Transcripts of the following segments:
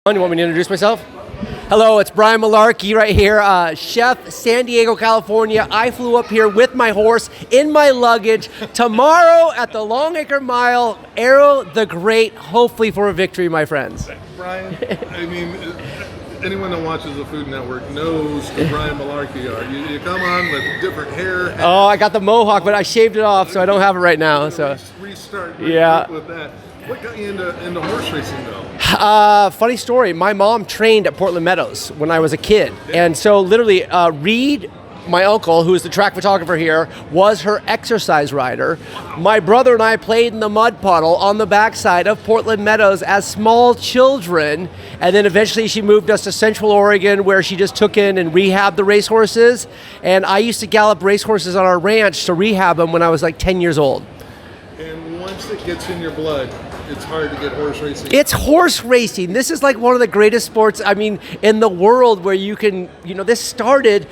You want me to introduce myself? Hello, it's Brian Malarkey right here, chef, San Diego, California. I flew up here with my horse in my luggage tomorrow at the Longacre Mile. Arrow the Great, hopefully for a victory, my friends. Brian, I mean, anyone that watches the Food Network knows who Brian Malarkey are. You come on with different hair. Oh, I got the mohawk, but I shaved it off, so I don't have it right now. So restart yeah. With that. What got you into horse racing, though? Funny story. My mom trained at Portland Meadows when I was a kid. And so literally, Reed, my uncle, who is the track photographer here, was her exercise rider. My brother and I played in the mud puddle on the backside of Portland Meadows as small children. And then eventually she moved us to Central Oregon, where she just took in and rehabbed the racehorses. And I used to gallop racehorses on our ranch to rehab them when I was like 10 years old. And once it gets in your blood, it's hard to get horse racing. It's horse racing. This is like one of the greatest sports, I mean, in the world, where you can, this started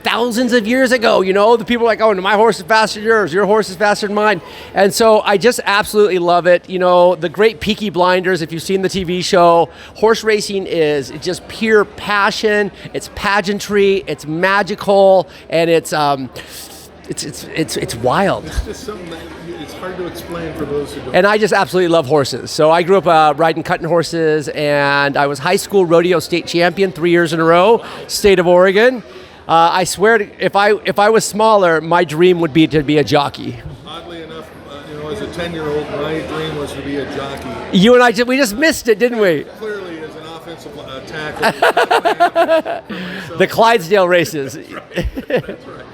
thousands of years ago. The people are like, oh, my horse is faster than yours, your horse is faster than mine. And so I just absolutely love it. The great Peaky Blinders, if you've seen the TV show, horse racing is just pure passion, it's pageantry, it's magical, and it's wild. It's just something that it's hard to explain for those who don't. And I just absolutely love horses. So I grew up riding cutting horses, and I was high school rodeo state champion 3 years in a row, state of Oregon. I swear, if I was smaller, my dream would be to be a jockey. Oddly enough, as a 10-year-old, my dream was to be a jockey. You and I, we just missed it, didn't we? Clearly, as an offensive tackle. The Clydesdale races. That's right. That's right.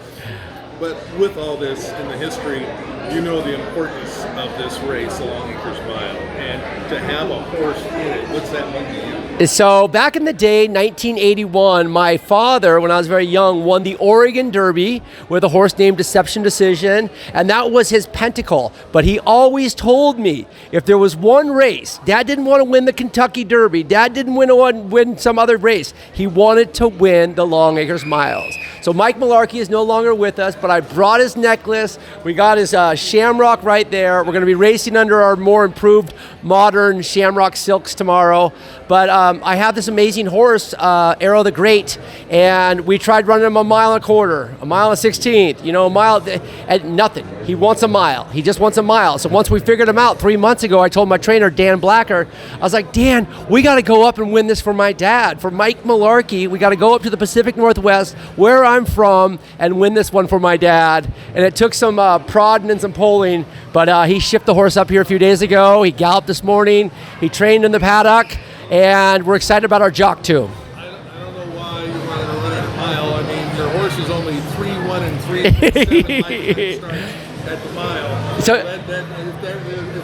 But with all this in the history, you know the importance of this race, the Longacre Mile, and to have a horse in it, what's that mean to you? So back in the day, 1981, my father, when I was very young, won the Oregon Derby with a horse named Deception Decision, and that was his pentacle. But he always told me, if there was one race, Dad didn't want to win the Kentucky Derby, Dad didn't win some other race, he wanted to win the Longacre Miles. So Mike Malarkey is no longer with us, but I brought his necklace. We got his shamrock right there. We're going to be racing under our more improved modern shamrock silks tomorrow. But I have this amazing horse, Arrow the Great, and we tried running him a mile and a quarter, a mile and a 16th, a mile, and nothing. He wants a mile. He just wants a mile. So once we figured him out 3 months ago, I told my trainer, Dan Blacker, I was like, Dan, we got to go up and win this for my dad, for Mike Malarkey. We got to go up to the Pacific Northwest, where I'm from, and win this one for my dad. And it took some prodding and some polling, but he shipped the horse up here a few days ago. He galloped this morning. He trained in the paddock, and we're excited about our jock too. I don't know why you wanted to run it a mile. I mean, your horse is only 3, 1, and 3 starts at the mile. So if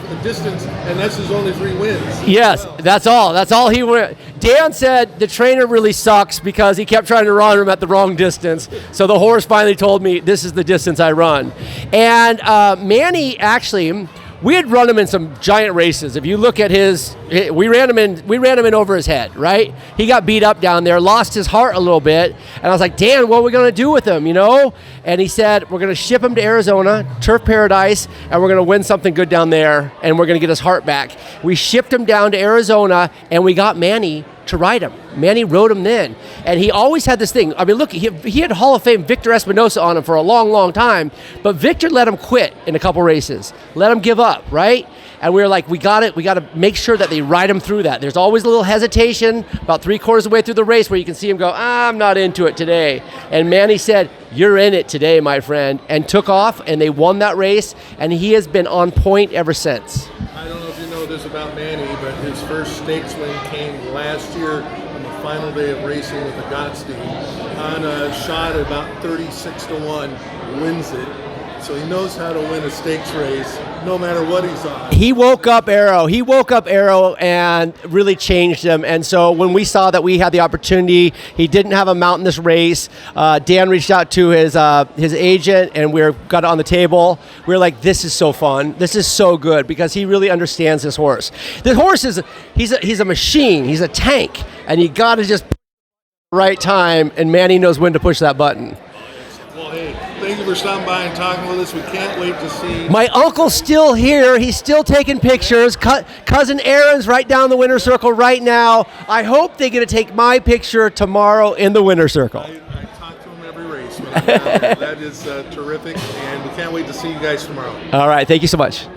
the distance, and that's his only 3 wins. Yes, well. that's all. That's all he went. Dan said the trainer really sucks because he kept trying to run him at the wrong distance. So the horse finally told me, this is the distance I run. And Manny, actually, we had run him in some giant races. If you look at we ran him in over his head, right? He got beat up down there, lost his heart a little bit. And I was like, Dan, what are we going to do with him, And he said, we're going to ship him to Arizona, Turf Paradise, and we're going to win something good down there, and we're going to get his heart back. We shipped him down to Arizona, and we got Manny to ride him. Manny rode him then. And he always had this thing. I mean, look, he had Hall of Fame Victor Espinosa on him for a long, long time, but Victor let him quit in a couple races, let him give up, right? And we were like, we got to make sure that they ride him through that. There's always a little hesitation about 3/4 of the way through the race where you can see him go, I'm not into it today. And Manny said, you're in it today, my friend, and took off, and they won that race, and he has been on point ever since. I don't know if you know this about Manny, but his first stakes win came last year on the final day of racing with the Gottstein on a shot at about 36-1, wins it. So he knows how to win a stakes race no matter what he's on. He woke up Arrow and really changed him. And so when we saw that we had the opportunity, he didn't have a mount in this race. Dan reached out to his agent, and we got it on the table. We were like, this is so fun. This is so good, because he really understands this horse. This horse he's a machine. He's a tank, and you got to just right time, and Manny knows when to push that button. Well, hey, thank you for stopping by and talking with us. We can't wait to see. My uncle's still here. He's still taking pictures. Cousin Aaron's right down the winner's circle right now. I hope they're going to take my picture tomorrow in the winner's circle. I talk to him every race. Man. That is terrific, and we can't wait to see you guys tomorrow. All right. Thank you so much.